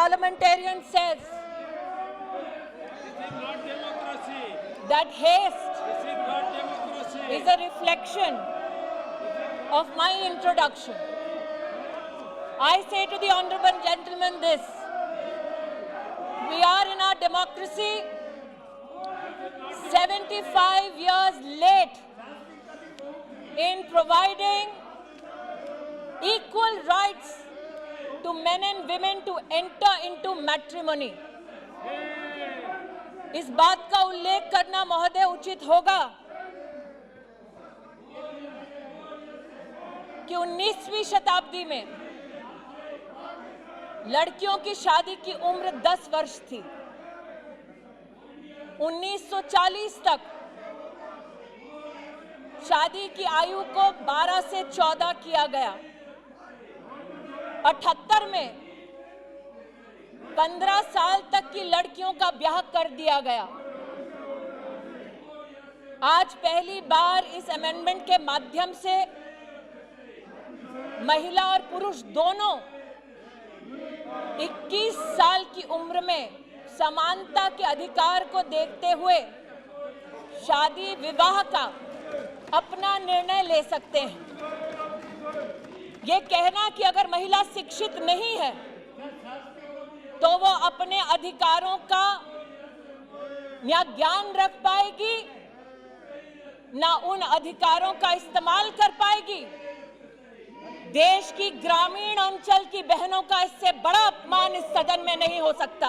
parliamentarian says that haste is a reflection of my introduction, I say to the honorable gentleman this: we are in our democracy 75 years late in providing equal rights to men and women to enter into matrimony. इस बात का उल्लेख करना महोदय उचित होगा कि 19वीं शताब्दी में लड़कियों की शादी की उम्र 10 वर्ष थी। 1940 तक शादी की आयु को 12 से 14 किया गया। 78 में 15 साल तक की लड़कियों का ब्याह कर दिया गया। आज पहली बार इस अमेंडमेंट के माध्यम से महिला और पुरुष दोनों 21 साल की उम्र में समानता के अधिकार को देखते हुए शादी विवाह का अपना निर्णय ले सकते हैं। ये कहना कि अगर महिला शिक्षित नहीं है तो वो अपने अधिकारों का ना ज्ञान रख पाएगी, ना उन अधिकारों का इस्तेमाल कर पाएगी, देश की ग्रामीण अंचल की बहनों का इससे बड़ा अपमान इस सदन में नहीं हो सकता।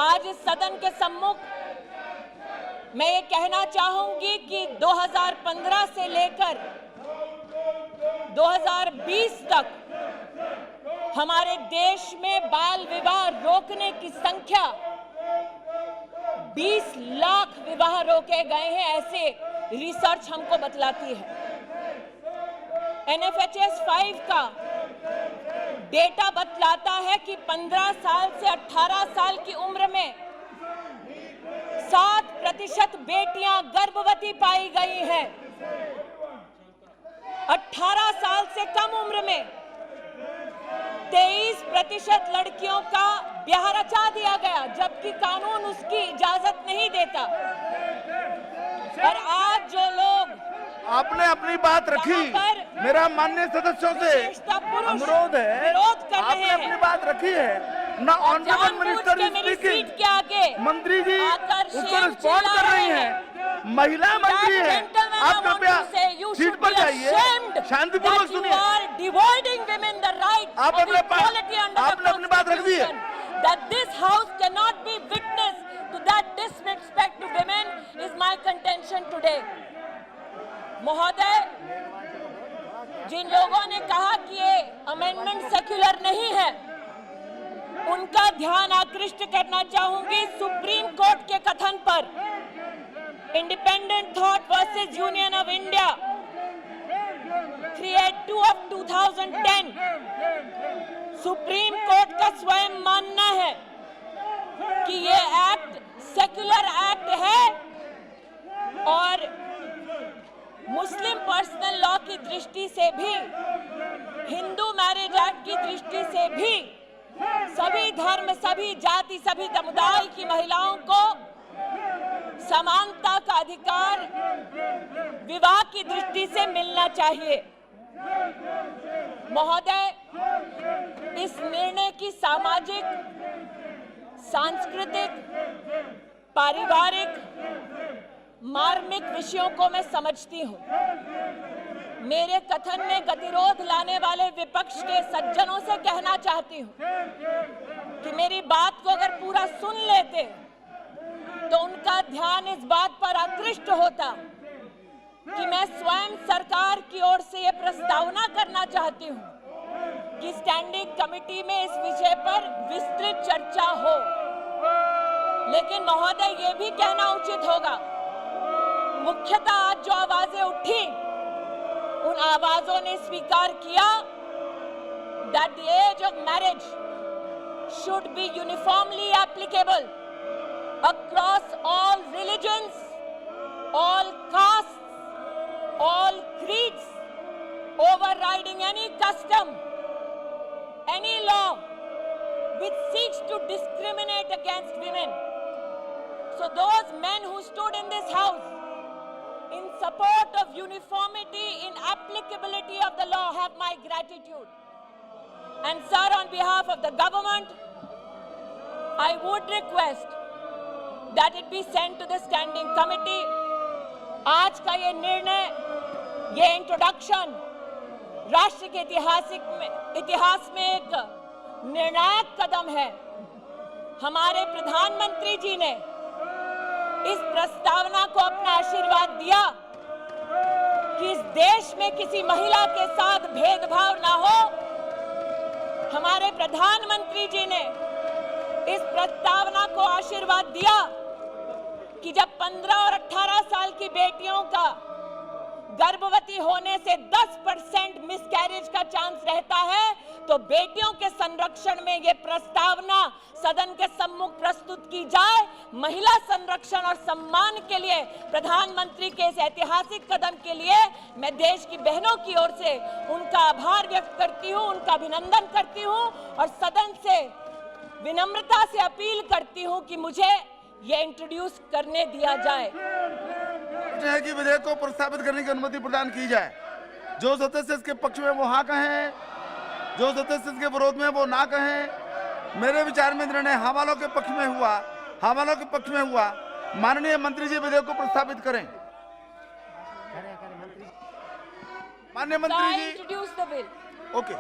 आज इस सदन के सम्मुख मैं ये कहना चाहूंगी कि 2015 से लेकर 2020 तक हमारे देश में बाल विवाह रोकने की संख्या 20 लाख विवाह रोके गए हैं, ऐसे रिसर्च हमको बतलाती है। NFHS 5 का डेटा बतलाता है कि 15 साल से 18 साल की उम्र में 7% बेटियां गर्भवती पाई गई हैं। 18 साल से कम उम्र में 23% लड़कियों का ब्याह रचा दिया गया, जबकि कानून उसकी इजाजत नहीं देता। और आज जो लोग आपने अपनी बात रखी, मेरा माननीय सदस्यों से अनुरोध है, आपने अपनी बात रखी है ना। ऑनरेबल मिनिस्टर इज स्पीकिंग, मंत्री जी उसको रिस्पॉन्ड कर रही हैं, महिला मंत्री है, आप कृपया सीट पर जाइए, शांतिपूर्वक सुनिए। आपने अपनी बात रख दी है। That this house cannot be witness to that disrespect to women is my contention today. महोदय, जिन लोगों ने कहा कि ये अमेंडमेंट सेक्युलर नहीं है, उनका ध्यान आकृष्ट करना चाहूंगी सुप्रीम कोर्ट के कथन पर। Independent thought versus union of India 382 of 2010, supreme court का स्वयं मानना है कि ये एक्ट सेक्युलर एक्ट है और मुस्लिम पर्सनल लॉ की दृष्टि से भी, हिंदू मैरिज एक्ट की दृष्टि से भी सभी धर्म, सभी जाति, सभी समुदाय की महिलाओं को समानता का अधिकार विवाह की दृष्टि से मिलना चाहिए। महोदय, इस निर्णय की सामाजिक, सांस्कृतिक, पारिवारिक, मार्मिक विषयों को मैं समझती हूं। मेरे कथन में गतिरोध लाने वाले विपक्ष के सज्जनों से कहना चाहती हूं कि मेरी बात को अगर पूरा सुन लेते तो उनका ध्यान इस बात पर आकृष्ट होता कि मैं स्वयं सरकार की ओर से यह प्रस्तावना करना चाहती हूं कि स्टैंडिंग कमेटी में इस विषय पर विस्तृत चर्चा हो। लेकिन महोदय, ये भी कहना उचित होगा, मुख्यतः आज जो आवाजें उठी, उन आवाजों ने स्वीकार किया that the age of marriage should be uniformly applicable across all religions, all castes, all creeds, overriding any custom, any law, which seeks to discriminate against women. So those men who stood in this house in support of uniformity in applicability of the law have my gratitude. And sir, on behalf of the government, I would request that it be sent to the standing committee. आज का ये निर्णय, ये introduction राष्ट्र के इतिहास में एक निर्णायक कदम है। हमारे प्रधानमंत्री जी ने इस प्रस्तावना को अपना आशीर्वाद दिया कि इस देश में किसी महिला के साथ भेदभाव ना हो। हमारे प्रधानमंत्री जी ने इस प्रस्तावना को आशीर्वाद दिया कि जब 15 और 18 साल की बेटियों का गर्भवती होने से 10% मिसकैरेज का चांस रहता है, तो बेटियों के संरक्षण में ये प्रस्तावना सदन के सम्मुख प्रस्तुत की जाए। महिला संरक्षण और सम्मान के लिए प्रधानमंत्री के इस ऐतिहासिक कदम के लिए मैं देश की बहनों की ओर से उनका आभार व्यक्त करती हूं, उनका अभिनंदन करती हूं और सदन से विनम्रता से अपील करती हूं कि मुझे ये इंट्रोड्यूस करने दिया जाए है कि विधेयक को प्रस्तावित करने की अनुमति प्रदान की जाए। जो सदस्य इसके पक्ष में वो हाँ कहें, जो सदस्य इसके विरोध में वो ना कहें। मेरे विचार में निर्णय हाँ वालों के पक्ष में हुआ, हाँ वालों के पक्ष में हुआ। माननीय मंत्री जी विधेयक को प्रस्तावित करें। माननीय मंत्री जी, इंट्रोड्यूस द बिल। ओके।